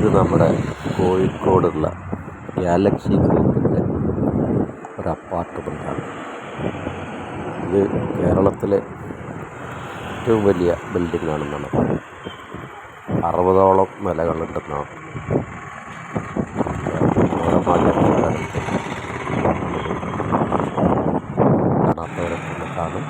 ഇത് നമ്മുടെ കോഴിക്കോടുള്ള ഗാലക്സി ഗ്രൂപ്പിൻ്റെ ഒരു അപ്പാർട്ട്മെൻറ്റാണ്. ഇത് കേരളത്തിലെ ഏറ്റവും വലിയ ബിൽഡിംഗ് ആണെന്നാണ് പറയുന്നത്. 60ഓളം നിലകളുണ്ടെന്നാണ് കാണാത്തവരൊക്കെ കാണും.